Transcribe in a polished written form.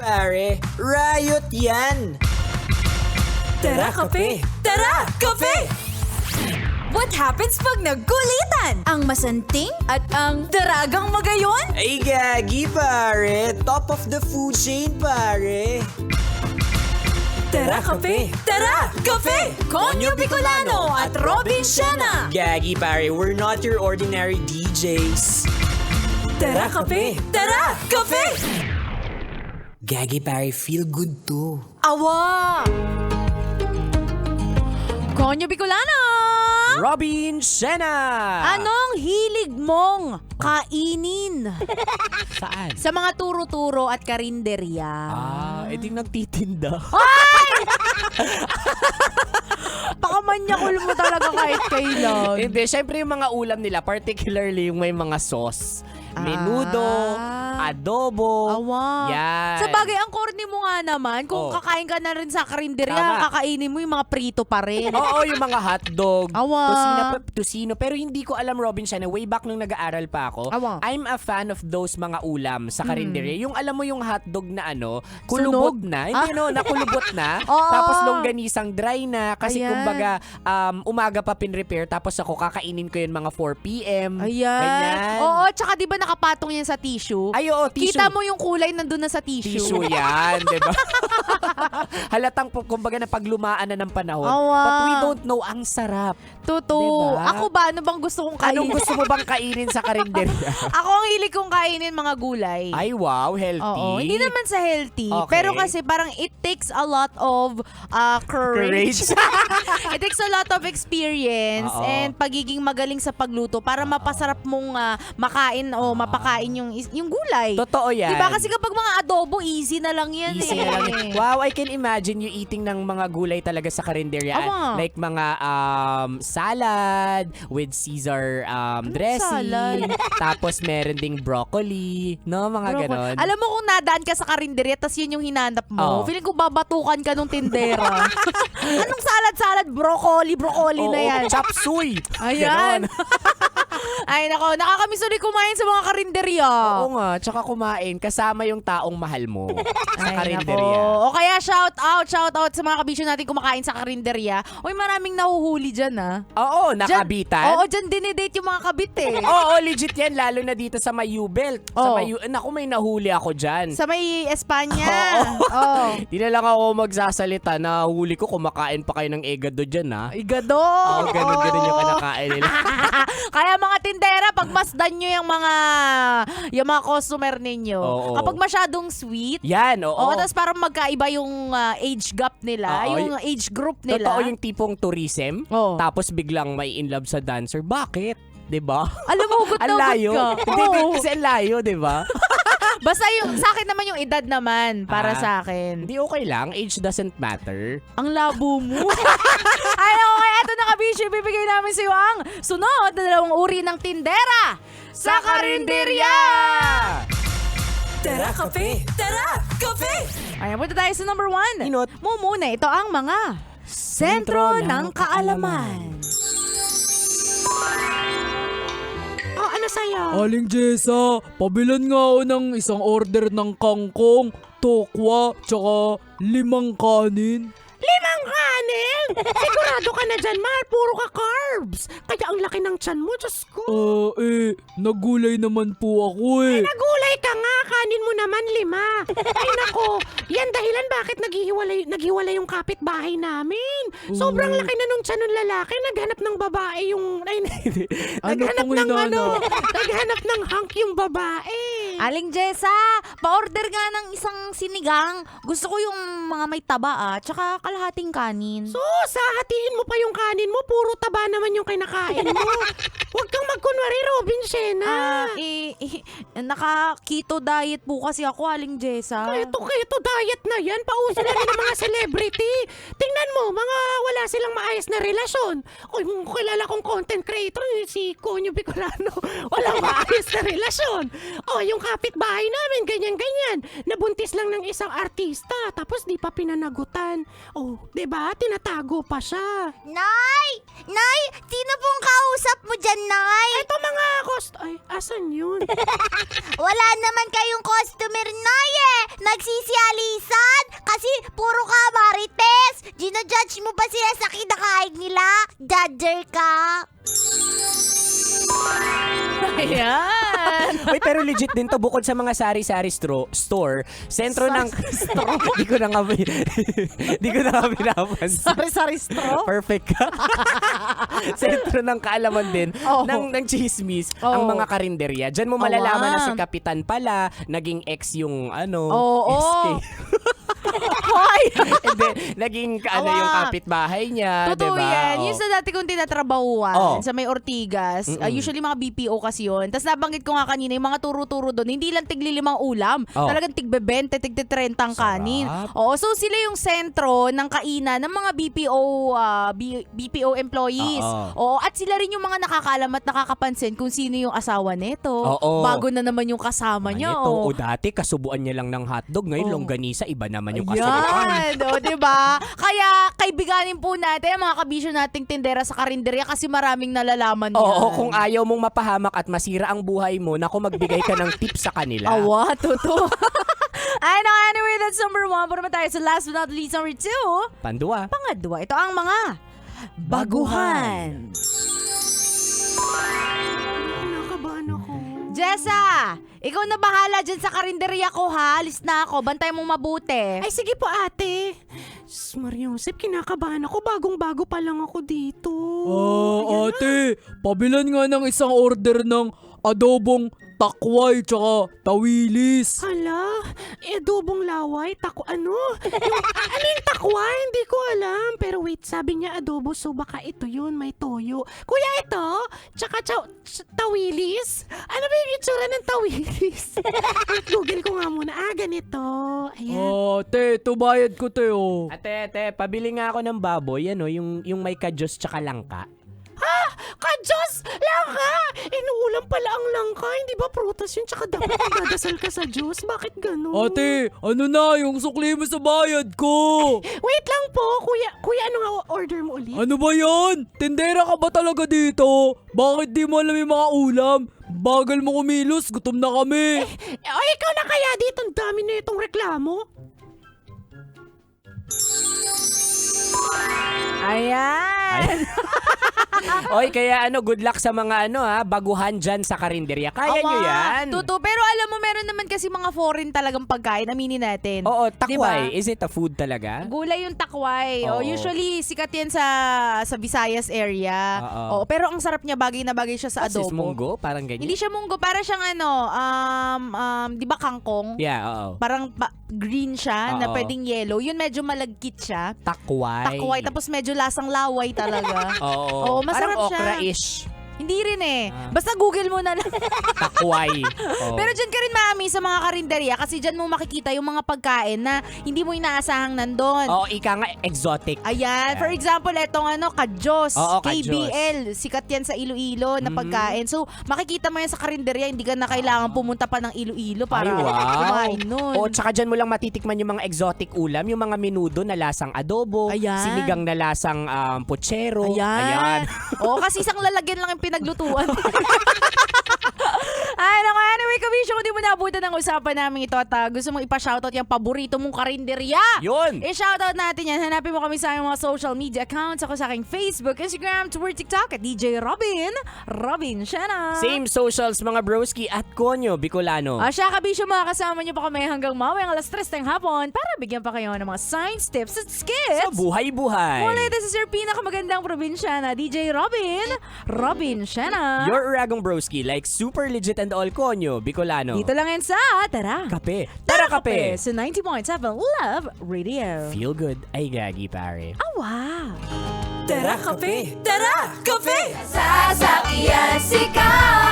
Pare, riot yan! Tara, kape! Tara, kape! What happens pag nagkulitan? Ang masanting at ang daragang magayon? Ay gagi pare, top of the food chain pare! Tara, kape! Tara, kape! Konyo Bicolano at Robin Siena! Gagi pare, we're not your ordinary DJs. Tara, kape! Tara, kape! Gagi pare, feel good to. Awa! Konyo Bicolano! Robin Siena! Anong hilig mong kainin? Saan? Sa mga turo-turo at karinderya. Edi nagtitinda. Pakamanyakul mo talaga kahit kailan. Hindi, syempre yung mga ulam nila, particularly yung may mga sauce. Menudo, adobo. Awa. Yan. Sa bagay, ang corny mo nga naman, kung kakain ka na rin sa karinderya, Tama. kakainin mo yung mga prito pa rin. Oo, yung mga hotdog, Awa. tusino. Pero hindi ko alam, Robin Siena, way back nung nag-aaral pa ako, Awa. I'm a fan of those mga ulam sa karinderya. Yung alam mo yung hotdog na kulubot Sunog? na. Hindi nakulubot na. Oo. Tapos longganisang dry na. Kasi Ayan. kumbaga, umaga pa pinrepair. Tapos ako kakainin ko yun mga 4 p.m. Ayan. Ganyan. Oo, tsaka di ba nakapatong yan sa tissue? Ay, oo, tissue. Kita mo yung kulay nandun na sa tissue. Tissue yan, di ba? Halatang, kumbaga, na paglumaan na ng panahon. Awa. But we don't know, ang sarap. Totoo. Diba? Ako ba, ano bang gusto kong kainin? Anong gusto mo bang kainin sa karinderya? Ako ang hilig kong kainin mga gulay. Ay, wow, healthy. Oo, hindi naman sa healthy. Okay. Pero kasi parang it takes a lot of courage. It takes a lot of experience Oo. and pagiging magaling sa pagluto para mapasarap mong makain o mapakain yung gulay. Totoo yan. Diba? Kasi kapag mga adobo, easy na lang yan Easy na lang. Wow, I can imagine you eating ng mga gulay talaga sa karinderya. Awa. Like mga salad with Caesar dressing. salad? Tapos meron ding broccoli. No, mga ganon. Alam mo kung nadaan ka sa karinderya tas yun yung hinanap mo, Oo. feeling ko babatukan ka nung tindera. Anong salad-salad? Broccoli na yan. Chop suey. Ayan. Ganon. Ay nako, nakakamiss ulit kumain sa mga karinderya. Oo nga, tsaka kumain kasama yung taong mahal mo sa Ay, karinderya. nako. O kaya shout out sa mga kabisyo natin kumakain sa karinderya. Uy, maraming nahuhuli dyan Oo, Dyan- nakabitan. Oo, dyan dinidate yung mga kabit eh. Oo, legit yan, lalo na dito sa may U-Belt. Sa Oo. may naku, may nahuli ako dyan. Sa may Espanya. Oo. Oo. Di na lang ako magsasalita, nahuli ko, kumakain pa kayo ng egado dyan, ha? Igado. Oo, ganun yung kinakain nila. Kaya mga tindera, pagmasdan nyo yung mga customer ninyo. Oo. Kapag masyadong sweet, Yan, oo. oo, tapos parang magkaiba yung age gap nila, Oo, yung age group nila. Totoo yung tipong tourism, Oo. tapos biglang may in love sa dancer. Bakit? 'Di ba? Alam mo, hugot Ang na hugot layo. ka. Hindi, Oo. kasi ang layo, 'di ba? Basta yung, sa akin naman yung edad naman, para sa akin. Hindi, okay lang. Age doesn't matter. Ang labo mo. Ay, okay, eto na kabisyo, ibibigay namin sa iyo ang sunod na dalawang uri ng tindera sa karinderya! Tara kape! Tara, kape! Ayan, punta tayo sa number 1. Inot. Muna, ito ang mga sentro ng kaalaman. Oh, ano sa'yo? Aling Jessa, pabilan nga ako ng isang order ng kangkong, tokwa, tsaka 5 kanin. 5 kanin? Sigurado ka na dyan, Mar. Puro ka carbs. Kaya ang laki ng tiyan mo, Diyos ko. Nagulay naman po ako eh. Nagulay ka nga, kanin mo naman 5. Ay nako, yan dahilan bakit naghiwalay yung kapitbahay namin. Sobrang laki na nung tiyan ng lalaki, naghanap ng babae yung... Ay, naghanap pong ng hinanap? naghanap ng hunk yung babae. Aling Jessa, pa-order nga ng isang sinigang. Gusto ko yung mga may taba tsaka kalahating kanin. So, hatiin mo pa yung kanin mo, puro taba naman yung kinakain mo. Huwag kang magkunwari, Robin Siena. Naka-keto diet po kasi ako, Aling Jessa. Keto diet na yan. Pauso na rin ng mga celebrity. Tingnan mo, mga wala silang maayos na relasyon. Uy, kilala kong content creator, si Konyo Bicolano. Walang maayos na relasyon. O, yung kapitbahay namin, ganyan-ganyan. Nabuntis lang ng isang artista, tapos di pa pinanagutan. Oh, 'di ba? Tinatago pa siya. Nay! Nay! Sino pong kausap mo dyan, Nay? Ito mga Ay, asan yun? Wala naman kayong customer, Nay eh! Nagsisialisan! Kasi puro ka marites! Ginajudge mo ba sila sa kinakain nila? Judger ka! Ayan. Uy, pero legit din to, bukod sa mga sari-sari store, sentro ng... Di ko na nga pinapansin. Sari-sari straw. Perfect ka. Sentro ng kaalaman din Oo. ng chismis Oo. ang mga karinderya. Diyan mo malalaman na si Kapitan pala, naging ex yung Oo. SK. Hoy! And then, naging yung kapitbahay niya, Totoo diba? yan. Oo. Yung sa dati kong tinatrabahuan, Oh. sa may Ortigas, usually mga BPO kasi yun. Tapos nabanggit ko nga kanina, yung mga turo-turo doon, hindi lang tigli-5 ulam. Oh. Talagang tigbe-20, tigti-30 ang kanin. Sarap. Oo, so sila yung sentro ng kainan ng mga BPO employees. Oo, at sila rin yung mga nakakaalam at nakakapansin kung sino yung asawa nito. Oo. Bago na naman yung kasama niya. Ito, Oo. o dati, kasubuan niya lang ng hotdog. Ngayon, Oo. longganisa, iba naman yung kasubuan. Yan, o, diba? Kaya, kaibiganin po natin ang mga kabisyo nating tindera sa karinderya kasi maraming nalalaman yan. Oo, kung ayaw mong mapahamak at masira ang buhay mo, naku, magbigay ka ng tips sa kanila. Awa, totoo. Anyway, that's number 1. Pero naman tayo sa last but not least, number 2. Pandua. Pangadwa, ito ang mga baguhan. Nakabahan ako. Jessa, ikaw na bahala dyan sa karinderya ko ha. Alis na ako. Bantay mong mabuti. Ay, sige po ate. Mariusip, kinakabahan ako. Bagong-bago pa lang ako dito. Ate, pabilan nga ng isang order ng adobong takway tsaka tawilis. Hala, adobong laway, ano yung takwa? Hindi ko alam. Pero wait, sabi niya adobo, so baka ito yun, may toyo. Kuya, ito? Tsaka tawilis? Ano ba yung itsura ng tawilis? Google ko nga muna. Ganito. Ayan. Ate, tubayad ko Teo. Ate, pabili nga ako ng baboy, yung may kadyos tsaka langka. Diyos! Langka! Inuulam pala ang langka. Hindi ba prutas yun? Tsaka dapat magdadasal ka sa Diyos. Bakit ganun? Ate, ano na yung sukli mo sa bayad ko? Wait lang po, kuya, ano nga order mo ulit? Ano ba yan? Tindera ka ba talaga dito? Bakit di mo alam yung mga ulam? Bagal mo kumilos, gutom na kami. Ikaw na kaya dito? Ang dami na itong reklamo. Ayan. Oy, kaya good luck sa mga baguhan dyan sa karinderya. Kaya nyo yan. Totoo. Pero alam mo, meron naman kasi mga foreign talagang pagkain. Aminin natin. Oo, takway. Diba? Is it a food talaga? Gulay yung takway. Oo. Usually, sikat yan sa Visayas area. Oo. Pero ang sarap niya, bagay na bagay siya sa Sis adobo. munggo? Parang ganyan? Hindi siya munggo. Para siyang di ba kangkong? Yeah, oo. Parang green siya na Oo. pwedeng yellow. Yun medyo malagkit siya. Takway. Takway. Tapos medyo lasang laway talaga. Oo. Oo, masarap Parang siya. okra-ish. Hindi rin eh. Basta Google mo na lang. Takway. Oo. Pero dyan ka rin mami sa mga karinderya kasi dyan mo makikita yung mga pagkain na hindi mo inaasahang nandun. Oo, ika nga exotic. Ayan. For example, etong kadyos. Oo, kadyos. KBL. Sikat yan sa Iloilo na pagkain. So, makikita mo yan sa karinderya. Hindi ka na kailangan pumunta pa ng Iloilo para Ay, wow. kumain nun. Oo, tsaka dyan mo lang matitikman yung mga exotic ulam, yung mga menudo na lasang adobo, Ayan. sinigang na lasang puchero. Ayan. Oo, kasi isang lalagyan lang yung pinaglutuan. Ay, naku, anyway, kabisyo, kung di mo naabutan ng usapan namin ito at gusto mong ipa-shoutout yung paborito mong karinderya. Yun! I-shoutout natin yan. Hanapin mo kami sa aming mga social media accounts. Ako sa aking Facebook, Instagram, Twitter, TikTok at DJ Robin Shana. Same socials mga broski at Konyo Bicolano. Siya, kabisyo, makakasama niyo pa kami hanggang mawing alas 3 ng hapon para bigyan pa kayo ng mga science tips at skits. Sa buhay-buhay. Mula ito sa Sir pinakamagandang probinsyana, DJ Robin Shana. Your Uragong broski like super legit and all Konyo Bicolano. Dito lang yan sa Tara Kape. Tara kape. sa 90.7 Love Radio. Feel good. Ay gagi pare. Wow! Tara kape. Tara, kape! Sasakyan si Ka!